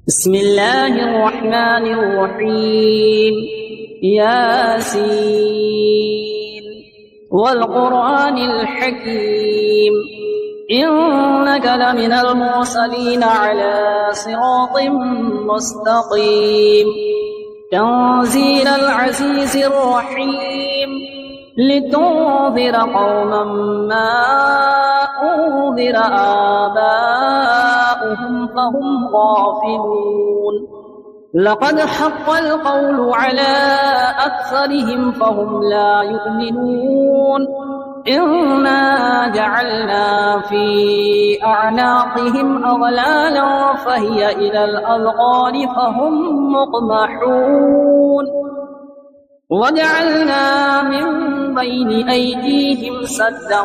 بسم الله الرحمن الرحيم. ياسين والقرآن الحكيم إنك لمن المرسلين على صراط مستقيم تنزيل العزيز الرحيم لتنذر قوما ما أنذر آباؤهم فهم غافلون لقد حق القول على أكثرهم فهم لا يؤمنون إنا جعلنا في أعناقهم أغلالا فهي إلى الأذقان فهم مقمحون وجعلنا من بين أيديهم سدا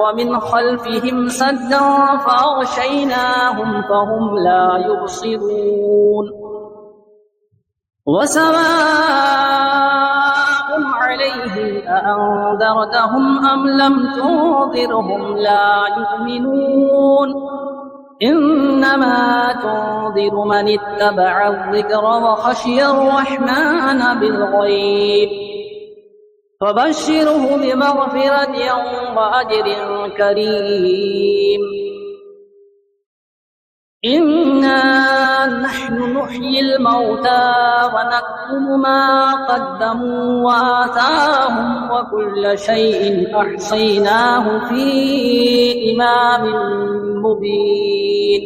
ومن خلفهم سدا فأغشيناهم فهم لا يبصرون وسواء عليهم أأنذرتهم أم لم تنذرهم لا يؤمنون إنما تنذر من اتبع الذكر وخشي الرحمن بالغيب فبشره بمغفرة وأجر كريم إنا نحن نحيي الموتى ونكتب ما قدموا وآثارهم وكل شيء أحصيناه في إمام مبين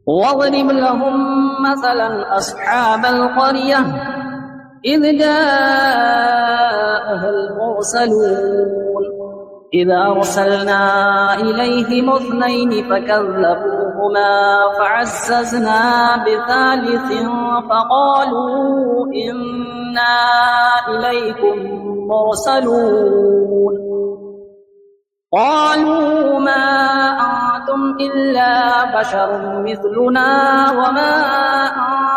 واضرب لهم مثلا أصحاب القرية إذ جاءها المرسلون إذ أرسلنا إليهم اثنين فكذبوهما فعززنا بثالث فقالوا إنا إليكم مرسلون قالوا ما أنتم إلا بشر مثلنا وما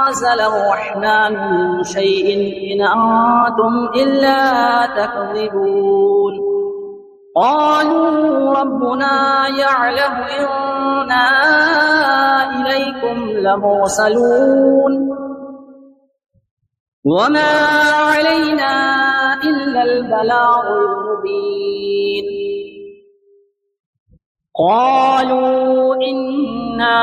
أنزل الرحمن من شيء إن أنتم إلا تكذبون قالوا ربنا يعلم إنا إليكم لمرسلون وما علينا إلا البلاغ المبين قالوا إنا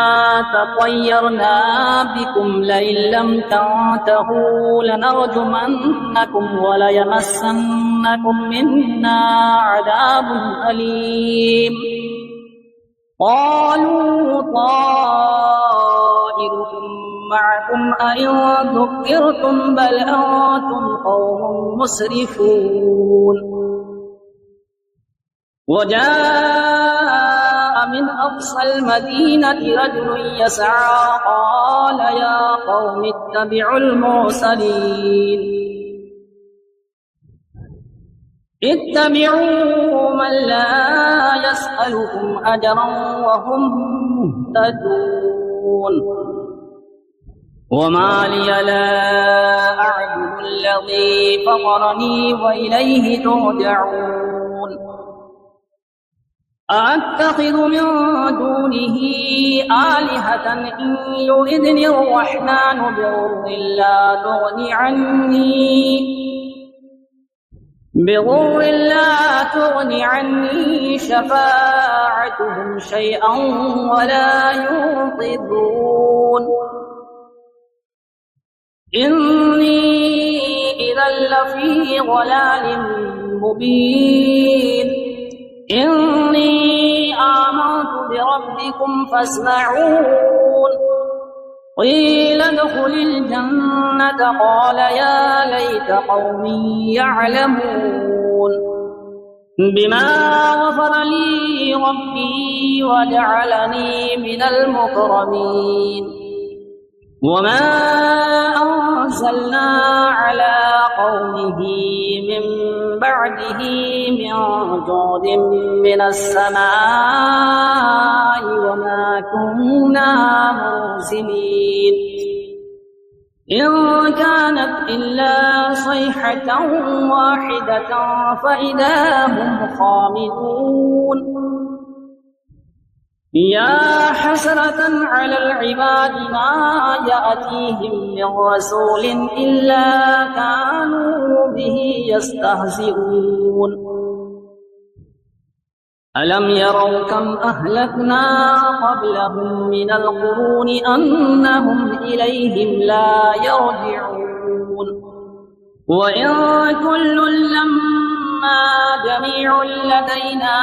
تطيرنا بكم لئن لم تنتهوا لنرجمنكم وليمسنكم منا عذاب أليم قالوا طائركم معكم أئن ذكرتم بل أنتم قوم مسرفون وجاء من أقصى المدينة رجل يسعى قال يا قوم اتبعوا المرسلين اتبعوا من لا يسألكم أجرا وهم مهتدون وما لي لا أعبد الذي فطرني وإليه ترجعون أأتخذ من دونه آلهة إن يردني الرحمن بضر لا تغني عني شفاعتهم شيئا ولا ينقذون إني إذا لفي ضلال مبين إني آمنت بربكم فاسمعون قيل ادخل الجنة قال يا ليت قومي يعلمون بما غفر لي ربي وجعلني من المكرمين وما أنزلنا على قومه من بعده من جود من السماء وما كنا منزلين إن كانت إلا صيحة واحدة فإذا هم خامدون يا حسرة على العباد ما يأتيهم من رسول إلا كانوا به يستهزئون ألم يروا كم أهلكنا قبلهم من القرون أنهم إليهم لا يرجعون وإن كل لما جميع لدينا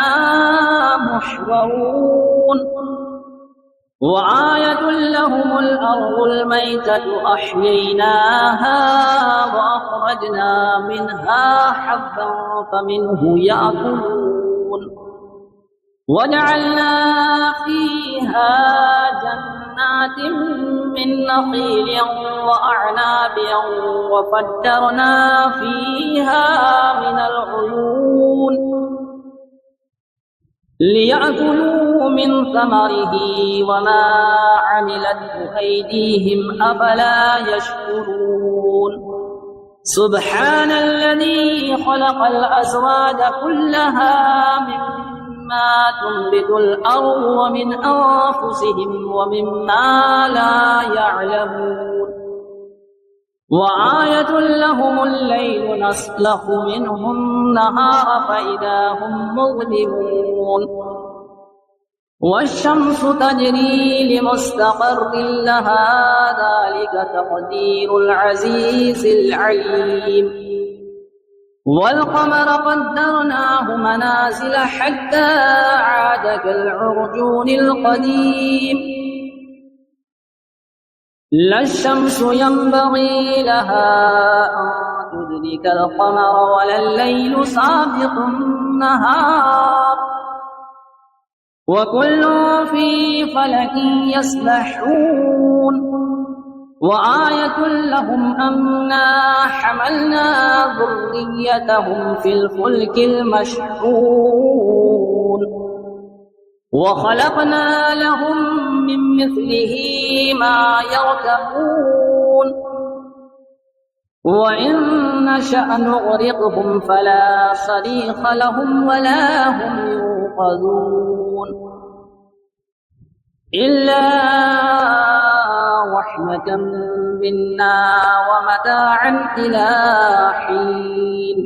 محضرون وآية لهم الأرض الميتة أحييناها وأخرجنا منها حبا فمنه يأكلون وجعلنا فيها جنات من نخيل وأعناب وفجرنا فيها من العيون ليأكلوا من ثمره وما عملته أيديهم أفلا يشكرون سبحان الذي خلق الأزواج كلها مما تنبت الأرض ومن أنفسهم ومما لا يعلمون وآية لهم الليل نسلخ منه النهار فإذا هم مظلمون والشمس تجري لمستقر لها ذلك تقدير العزيز العليم والقمر قدرناه منازل حتى عاد كالعرجون القديم لا الشمس ينبغي لها أن تدرك القمر ولا الليل سابق النهار وكل في فلك يسبحون وآية لهم أنا حملنا ذريتهم في الفلك المشحون وخلقنا لهم من مثله ما يركبون وإن نشأ نغرقهم فلا صريخ لهم ولا هم ينقذون إلا رحمة منا ومتاعا إلى حين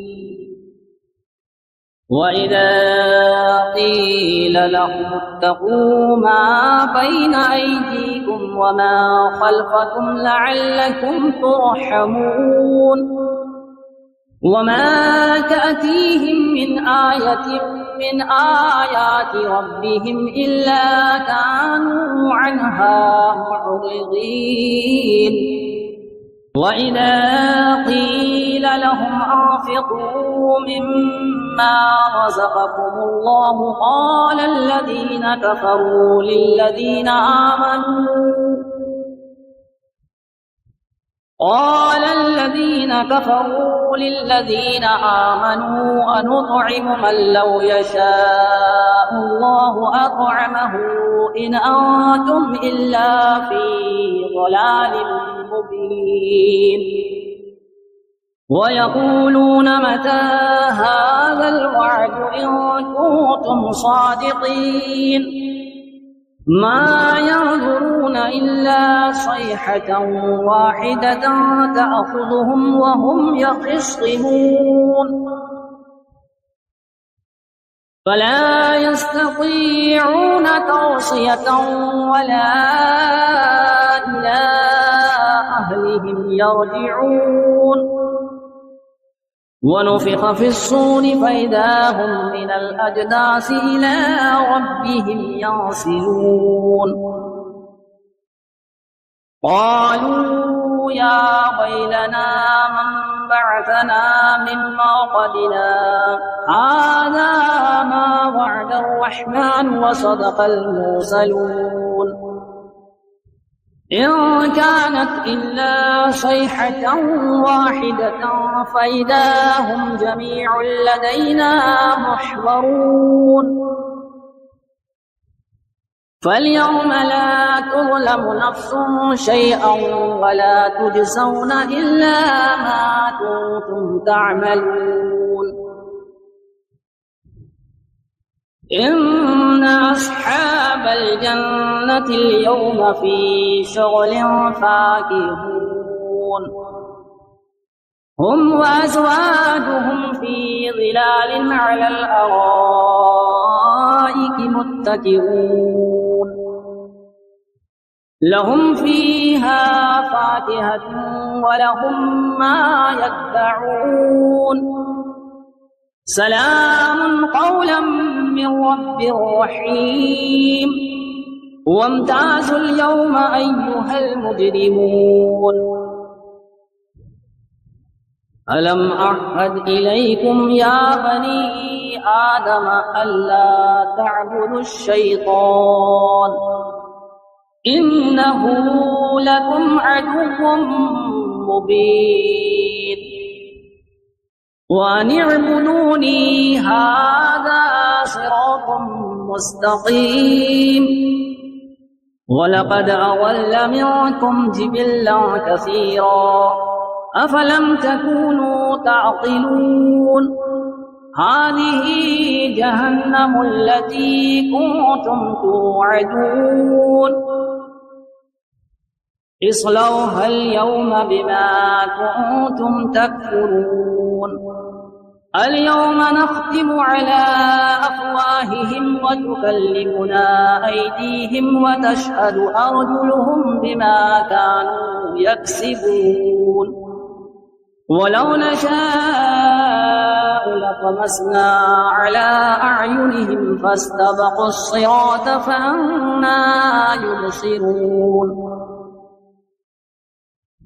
وإذا قيل لهم اتقوا ما بين أيديكم وما خلفكم لعلكم ترحمون وما تأتيهم من آية من آيات ربهم إلا كانوا عنها معرضين وإذا قيل لهم أنفقوا مما رزقكم الله قال الذين كفروا للذين آمنوا أنطعم من لو يشاء الله أطعمه إن أنتم إلا في ضلال مبين ويقولون متى هذا الوعد إن كنتم صادقين ما ينظرون إلا صيحة واحدة تأخذهم وهم يخصمون فلا يستطيعون توصية ولا إلى أهلهم يرجعون ونفخ في الصور فإذا هم من الأجداث إلى ربهم ينسلون قالوا يا ويلنا من بعثنا من مرقدنا هذا ما وعد الرحمن وصدق المرسلون إن كانت إلا صيحة واحدة فإذا هم جميع لدينا محضرون فاليوم لا تظلم نفس شيئا ولا تجزون إلا ما كنتم تعملون إن أصحاب الجنة اليوم في شغل فاكهون هم وأزواجهم في ظلال على الأرائك متكئون لهم فيها فاكهة ولهم ما يدعون سلام قولا من رب رحيم وامتازوا اليوم أيها المجرمون ألم أعهد إليكم يا بني آدم ألا تعبدوا الشيطان إنه لكم عدو مبين وأن اعبدوني هذا صراط مستقيم ولقد أضل منكم جبلا كثيرا أفلم تكونوا تعقلون هذه جهنم التي كنتم توعدون اصلوها اليوم بما كنتم تكفرون اليوم نختم على أفواههم وتكلمنا أيديهم وتشهد أرجلهم بما كانوا يكسبون ولو نشاء لطمسنا على أعينهم فاستبقوا الصراط فأنى يبصرون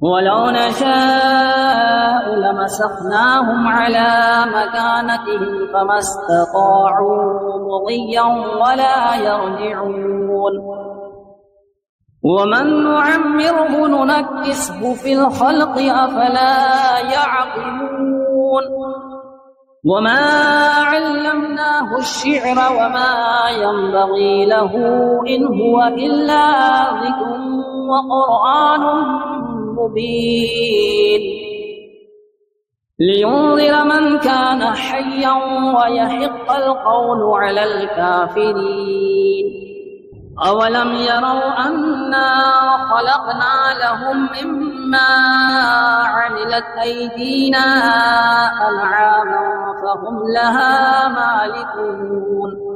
ولو نشاء لمسخناهم على مكانتهم فما استطاعوا مضيا ولا يرجعون ومن نعمره ننكسه في الخلق أفلا يعقلون وما علمناه الشعر وما ينبغي له إن هو إلا ذكر وقرآن مبين لينذر من كان حيا ويحق القول على الكافرين أولم يروا أنا خلقنا لهم مما عملت أيدينا أنعاما فهم لها مالكون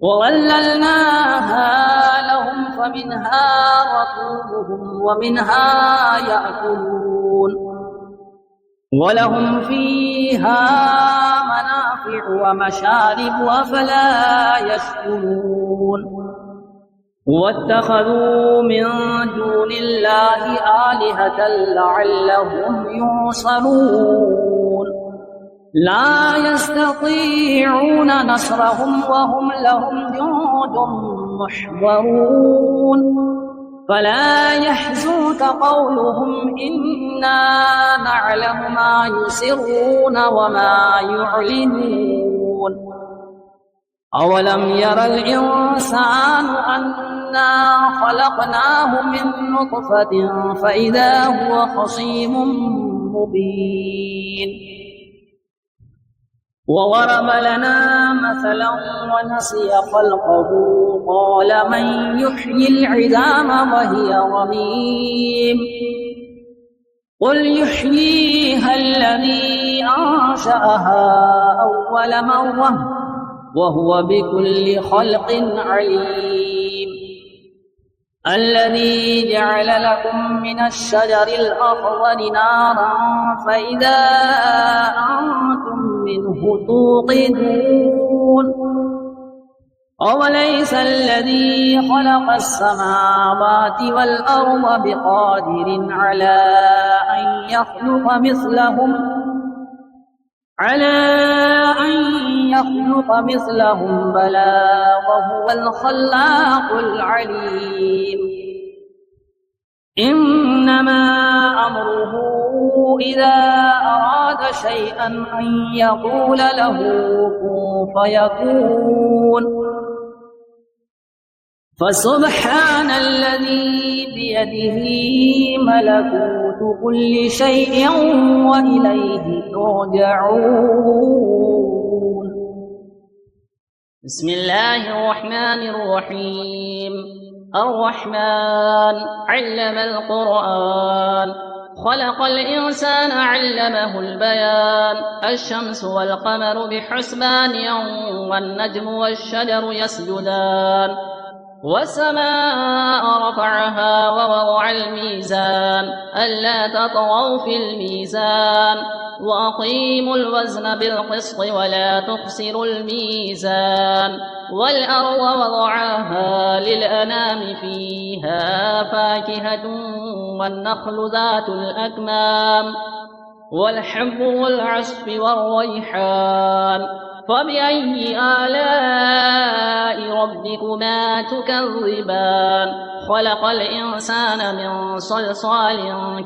وظللناها لهم فمنها ركوبهم ومنها يأكلون ولهم فيها منافع ومشارب أفلا يشكرون واتخذوا من دون الله آلهة لعلهم ينصرون لا يستطيعون نصرهم وهم لهم جند محضرون فلا يحزنك قولهم إنا نعلم ما يسرون وما يعلنون أولم ير الإنسان أنا خلقناه من نطفة فإذا هو خصيم مبين وضرب لنا مثلا ونسي خلقه قال من يحيي العظام وهي رميم قل يحييها الذي أنشأها أول مرة وهو بكل خلق عليم الذي جعل لكم من الشجر الأخضر نارا فإذا أنتم منه توقدون أوليس الذي خلق السماوات والأرض بقادر على أن يخلق مثلهم بلى وهو الخلاق العليم إنما أمره إذا أراد شيئا أن يقول له كن فيكون فسبحان الذي بيده ملكوت كل شيء وإليه ترجعون بسم الله الرحمن الرحيم. الرحمن علم القرآن، خلق الإنسان علمه البيان. الشمس والقمر بحسبان والنجم والشجر يسجدان. والسماء رفعها ووضع الميزان ألا تطغوا في الميزان وأقيموا الوزن بالقسط ولا تخسروا الميزان. والأرض وضعها للأنام فيها فاكهة والنخل ذات الأكمام والحب والعصف والريحان. فبأي آلاء ربكما تكذبان؟ خلق الإنسان من صلصال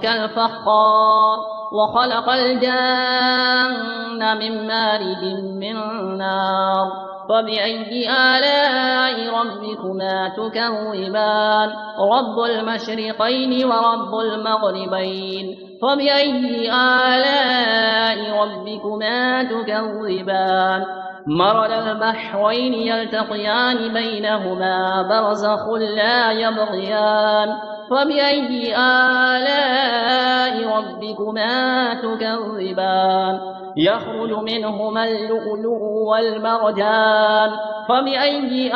كالفخار وخلق الجن من مارج من نار. فبأي آلاء ربكما تكذبان؟ رب المشرقين ورب المغربين. فبأي آلاء ربكما تكذبان؟ مرج البحرين يلتقيان بينهما برزخ لا يبغيان. فبأي آلاء ربكما تكذبان؟ يخرج منهما اللؤلؤ والمرجان. فبأي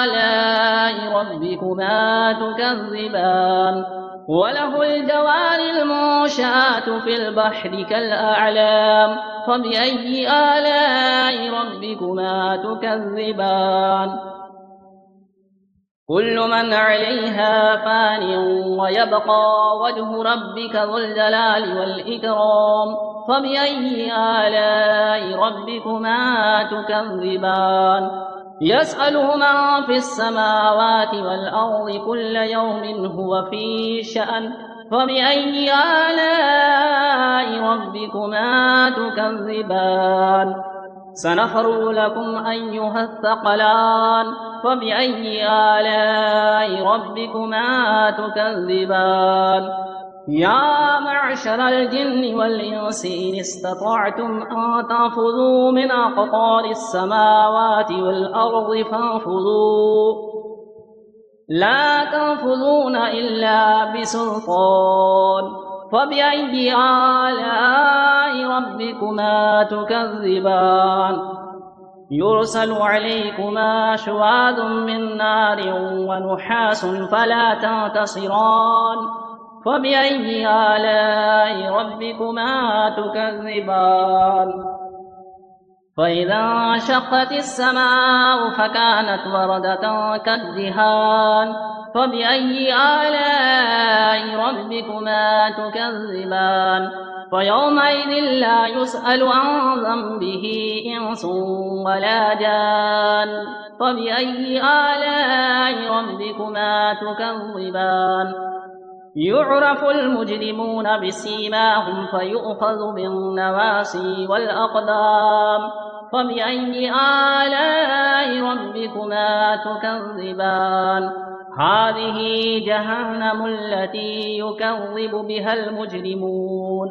آلاء ربكما تكذبان؟ وله الجوار المنشآت في البحر كالأعلام. فبأي آلاء ربكما تكذبان؟ كل من عليها فان ويبقى وجه ربك ذو الجلال والإكرام. فبأي آلاء ربكما تكذبان؟ يسأله من في السماوات والأرض كل يوم هو في شأن. فبأي آلاء ربكما تكذبان؟ سنفرغ لكم أيها الثقلان. فبأي آلاء ربكما تكذبان؟ يا معشر الجن والإنس إن استطعتم أن تنفذوا من أقطار السماوات والأرض فانفذوا، لا تنفذون إلا بسلطان. فبأي آلاء ربكما تكذبان؟ يرسل عليكما شواظ من نار ونحاس فلا تنتصران. فبأي آلاء ربكما تكذبان؟ فإذا انشقت السماء فكانت وردة كالدهان. فبأي آلاء ربكما تكذبان؟ فيومئذ لا يسأل عن ذنبه إنس ولا جان. فبأي آلاء ربكما تكذبان؟ يعرف المجرمون بسيماهم فيؤخذ بالنواصي والأقدام. فبأي آلاء ربكما تكذبان؟ هذه جهنم التي يكذب بها المجرمون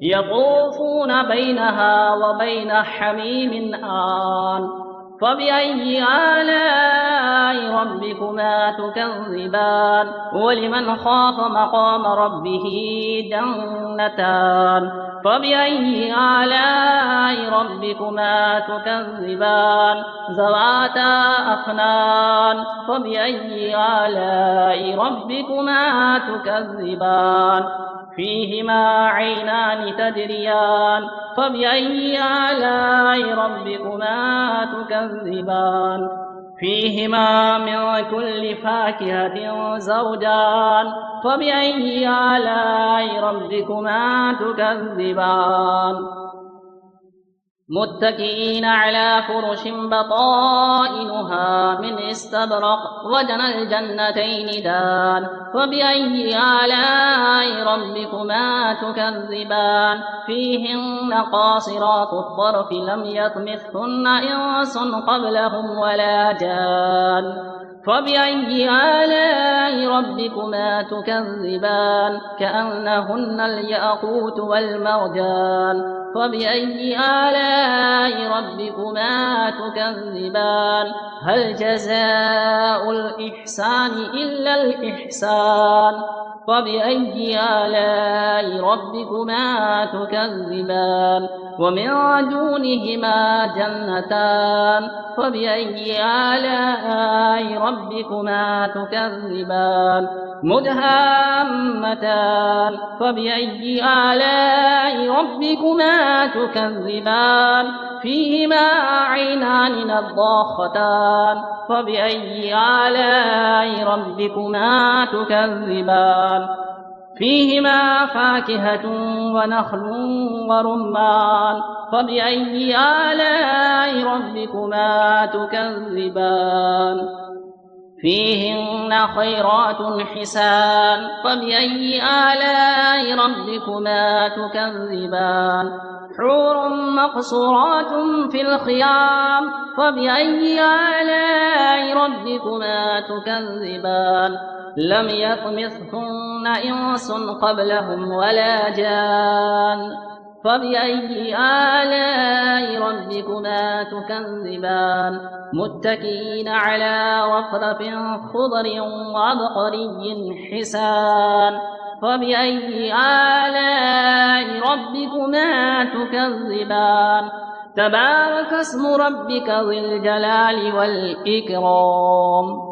يطوفون بينها وبين حميم آن. فبأي آلاء ربكما تكذبان؟ ولمن خاف مقام ربه جنتان. فبأي آلاء ربكما تكذبان؟ ذواتا أفنان. فبأي آلاء ربكما تكذبان؟ فيهما عينان تجريان. فبأي آلاء ربكما تكذبان؟ فيهما من كل فاكهة زوجان. فبأي آلاء ربكما تكذبان؟ متكئين على فرش بطائنها من استبرق وجنى الجنتين دان. فبأي آلاء ربكما تكذبان؟ فيهن قاصرات الطرف لم يطمثهن إنس قبلهم ولا جان. فبأي آلاء ربكما تكذبان كأنهن الياقوت والمرجان فبأي آلاء ربكما تكذبان هل جزاء الإحسان إلا الإحسان فبأي آلاء ربكما تكذبان ومن دونهما جنتان فبأي آلاء ربكما تكذبان مدهامتان فبأي آلاء ربكما تكذبان فيهما عينان نضاختان فبأي آلاء ربكما تكذبان فيهما فاكهة ونخل ورمان فبأي آلاء ربكما تكذبان فيهن خيرات حسان فبأي آلاء ربكما تكذبان حور مقصورات في الخيام فبأي آلاء ربكما تكذبان لم يطمثهن إنس قبلهم ولا جان فبأي آلاء ربكما تكذبان متكئين على رفرف خضر وعبقري حسان فبأي آلاء ربكما تكذبان تبارك اسم ربك ذي الجلال والإكرام